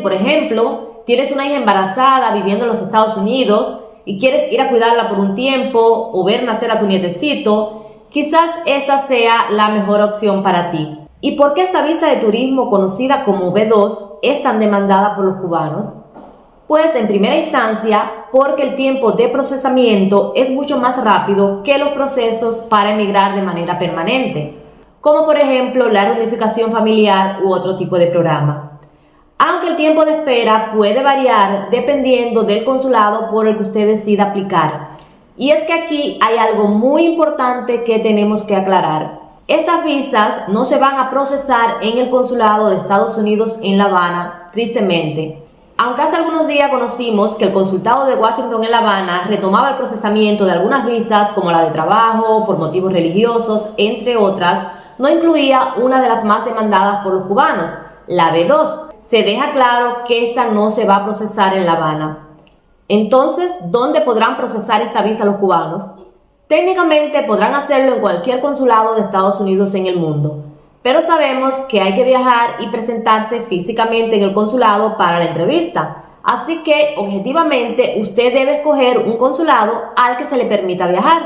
Por ejemplo, tienes una hija embarazada viviendo en los Estados Unidos y quieres ir a cuidarla por un tiempo o ver nacer a tu nietecito, quizás esta sea la mejor opción para ti. ¿Y por qué esta visa de turismo conocida como B2 es tan demandada por los cubanos? Pues en primera instancia, porque el tiempo de procesamiento es mucho más rápido que los procesos para emigrar de manera permanente, como por ejemplo la reunificación familiar u otro tipo de programa. Aunque el tiempo de espera puede variar dependiendo del consulado por el que usted decida aplicar. Y es que aquí hay algo muy importante que tenemos que aclarar. Estas visas no se van a procesar en el consulado de Estados Unidos en La Habana, tristemente. Aunque hace algunos días conocimos que el consulado de Washington en La Habana retomaba el procesamiento de algunas visas como la de trabajo, por motivos religiosos, entre otras, no incluía una de las más demandadas por los cubanos, la B2. Se deja claro que esta no se va a procesar en La Habana. Entonces, ¿dónde podrán procesar esta visa los cubanos? Técnicamente podrán hacerlo en cualquier consulado de Estados Unidos en el mundo, pero sabemos que hay que viajar y presentarse físicamente en el consulado para la entrevista. Así que, objetivamente, usted debe escoger un consulado al que se le permita viajar.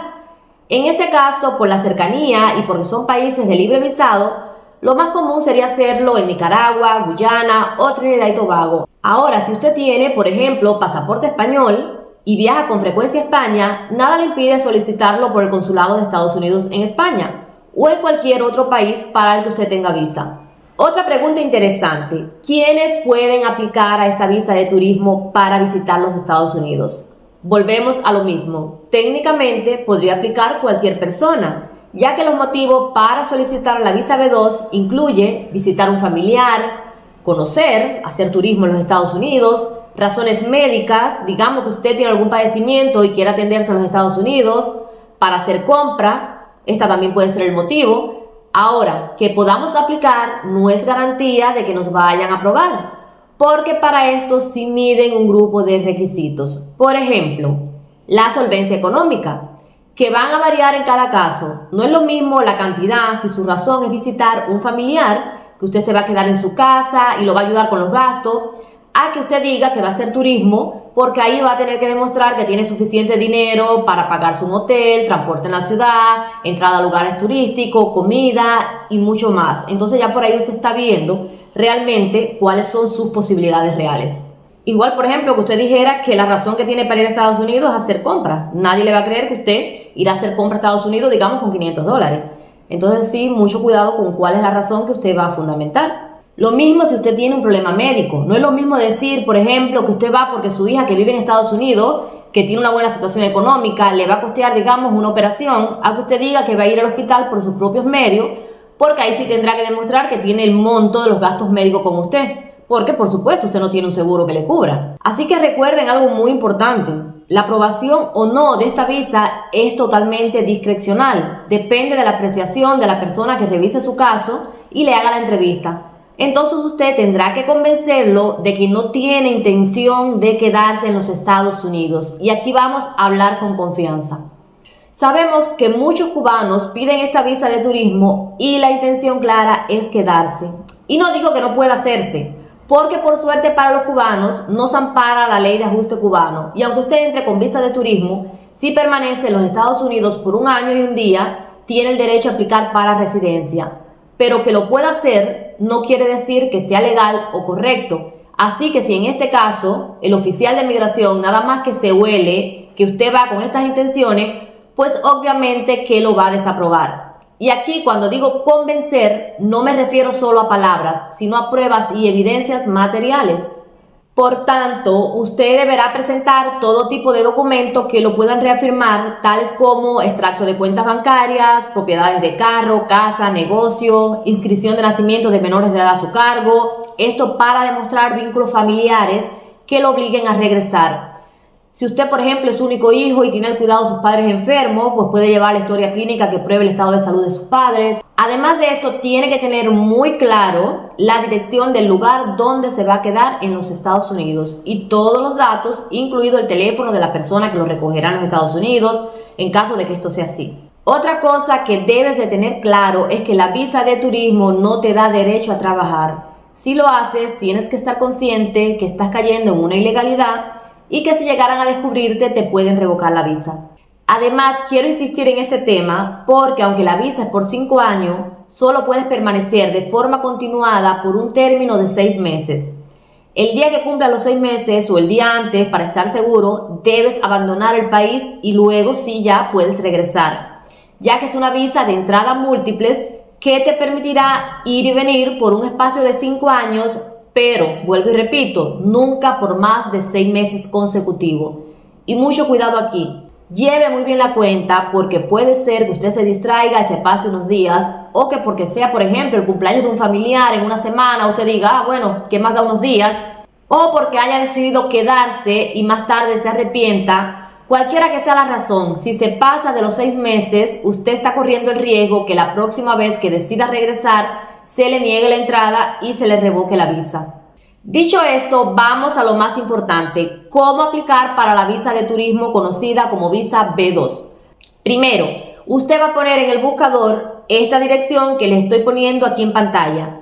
En este caso, por la cercanía y porque son países de libre visado, lo más común sería hacerlo en Nicaragua, Guyana o Trinidad y Tobago. Ahora, si usted tiene, por ejemplo, pasaporte español y viaja con frecuencia a España, nada le impide solicitarlo por el consulado de Estados Unidos en España o en cualquier otro país para el que usted tenga visa. Otra pregunta interesante: ¿quiénes pueden aplicar a esta visa de turismo para visitar los Estados Unidos? Volvemos a lo mismo. Técnicamente podría aplicar cualquier persona, ya que los motivos para solicitar la visa B2 incluye visitar un familiar, conocer, hacer turismo en los Estados Unidos, razones médicas, digamos que usted tiene algún padecimiento y quiere atenderse en los Estados Unidos, para hacer compra, esta también puede ser el motivo. Ahora, que podamos aplicar no es garantía de que nos vayan a aprobar, porque para esto sí miden un grupo de requisitos. Por ejemplo, la solvencia económica, que van a variar en cada caso. No es lo mismo la cantidad si su razón es visitar un familiar, que usted se va a quedar en su casa y lo va a ayudar con los gastos, a que usted diga que va a hacer turismo, porque ahí va a tener que demostrar que tiene suficiente dinero para pagarse un hotel, transporte en la ciudad, entrada a lugares turísticos, comida y mucho más. Entonces ya por ahí usted está viendo realmente cuáles son sus posibilidades reales. Igual, por ejemplo, que usted dijera que la razón que tiene para ir a Estados Unidos es hacer compras. Nadie le va a creer que usted irá a hacer compras a Estados Unidos, digamos, con $500. Entonces sí, mucho cuidado con cuál es la razón que usted va a fundamentar. Lo mismo si usted tiene un problema médico. No es lo mismo decir, por ejemplo, que usted va porque su hija que vive en Estados Unidos, que tiene una buena situación económica, le va a costear, digamos, una operación, a que usted diga que va a ir al hospital por sus propios medios, porque ahí sí tendrá que demostrar que tiene el monto de los gastos médicos con usted. Porque, por supuesto, usted no tiene un seguro que le cubra. Así que recuerden algo muy importante. La aprobación o no de esta visa es totalmente discrecional. Depende de la apreciación de la persona que revise su caso y le haga la entrevista. Entonces usted tendrá que convencerlo de que no tiene intención de quedarse en los Estados Unidos. Y aquí vamos a hablar con confianza. Sabemos que muchos cubanos piden esta visa de turismo y la intención clara es quedarse. Y no digo que no pueda hacerse, porque por suerte para los cubanos nos ampara la ley de ajuste cubano, y aunque usted entre con visa de turismo, si permanece en los Estados Unidos por 1 año y 1 día, tiene el derecho a aplicar para residencia. Pero que lo pueda hacer no quiere decir que sea legal o correcto. Así que si en este caso el oficial de migración nada más que se huele que usted va con estas intenciones, pues obviamente que lo va a desaprobar. Y aquí cuando digo convencer, no me refiero solo a palabras, sino a pruebas y evidencias materiales. Por tanto, usted deberá presentar todo tipo de documentos que lo puedan reafirmar, tales como extracto de cuentas bancarias, propiedades de carro, casa, negocio, inscripción de nacimiento de menores de edad a su cargo. Esto para demostrar vínculos familiares que lo obliguen a regresar. Si usted, por ejemplo, es único hijo y tiene el cuidado de sus padres enfermos, pues puede llevar la historia clínica que pruebe el estado de salud de sus padres. Además de esto, tiene que tener muy claro la dirección del lugar donde se va a quedar en los Estados Unidos y todos los datos, incluido el teléfono de la persona que lo recogerá en los Estados Unidos, en caso de que esto sea así. Otra cosa que debes de tener claro es que la visa de turismo no te da derecho a trabajar. Si lo haces, tienes que estar consciente que estás cayendo en una ilegalidad y que si llegaran a descubrirte te pueden revocar la visa. Además, quiero insistir en este tema porque aunque la visa es por 5 años, solo puedes permanecer de forma continuada por un término de 6 meses. El día que cumpla los 6 meses o el día antes, para estar seguro, debes abandonar el país y luego sí ya puedes regresar, ya que es una visa de entrada múltiples que te permitirá ir y venir por un espacio de 5 años, pero, vuelvo y repito, nunca por más de 6 meses consecutivos. Y mucho cuidado aquí. Lleve muy bien la cuenta porque puede ser que usted se distraiga y se pase unos días o que porque sea, por ejemplo, el cumpleaños de un familiar en una semana, usted diga, bueno, ¿qué más da unos días? O porque haya decidido quedarse y más tarde se arrepienta. Cualquiera que sea la razón, si se pasa de los 6 meses, usted está corriendo el riesgo que la próxima vez que decida regresar se le niegue la entrada y se le revoque la visa. Dicho esto, vamos a lo más importante, cómo aplicar para la visa de turismo conocida como visa B2. Primero, usted va a poner en el buscador esta dirección que le estoy poniendo aquí en pantalla.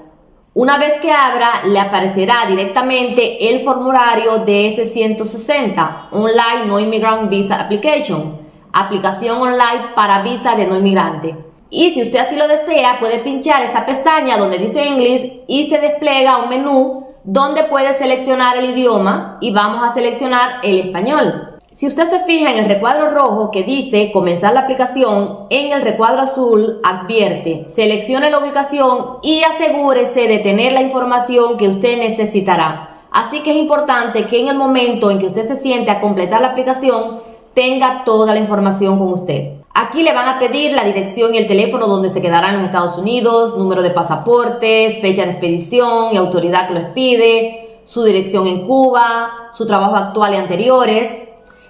Una vez que abra, le aparecerá directamente el formulario de DS-160, Online No Immigrant Visa Application, aplicación online para visa de no inmigrante. Y si usted así lo desea, puede pinchar esta pestaña donde dice English y se despliega un menú donde puede seleccionar el idioma y vamos a seleccionar el español. Si usted se fija en el recuadro rojo que dice comenzar la aplicación, en el recuadro azul advierte, seleccione la ubicación y asegúrese de tener la información que usted necesitará. Así que es importante que en el momento en que usted se siente a completar la aplicación, tenga toda la información con usted. Aquí le van a pedir la dirección y el teléfono donde se quedará en los Estados Unidos, número de pasaporte, fecha de expedición y autoridad que lo expide, su dirección en Cuba, su trabajo actual y anteriores.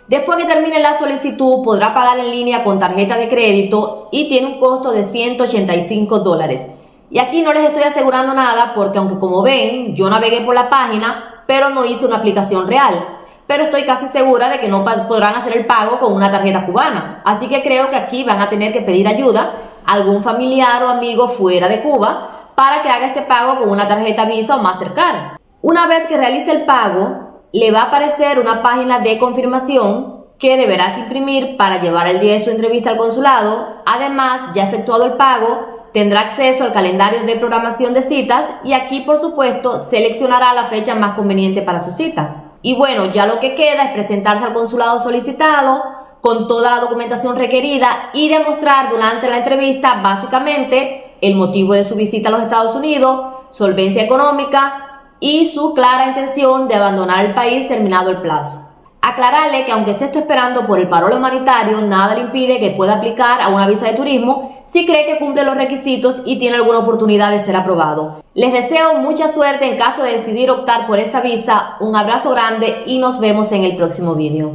Después que termine la solicitud, podrá pagar en línea con tarjeta de crédito y tiene un costo de $185. Y aquí no les estoy asegurando nada porque aunque como ven, yo navegué por la página, pero no hice una aplicación real. Pero estoy casi segura de que no podrán hacer el pago con una tarjeta cubana. Así que creo que aquí van a tener que pedir ayuda a algún familiar o amigo fuera de Cuba para que haga este pago con una tarjeta Visa o Mastercard. Una vez que realice el pago, le va a aparecer una página de confirmación que deberás imprimir para llevar el día de su entrevista al consulado. Además, ya efectuado el pago, tendrá acceso al calendario de programación de citas y aquí, por supuesto, seleccionará la fecha más conveniente para su cita. Y bueno, ya lo que queda es presentarse al consulado solicitado con toda la documentación requerida y demostrar durante la entrevista básicamente el motivo de su visita a los Estados Unidos, solvencia económica y su clara intención de abandonar el país terminado el plazo. Aclararle que aunque esté esperando por el parol humanitario, nada le impide que pueda aplicar a una visa de turismo si cree que cumple los requisitos y tiene alguna oportunidad de ser aprobado. Les deseo mucha suerte en caso de decidir optar por esta visa. Un abrazo grande y nos vemos en el próximo video.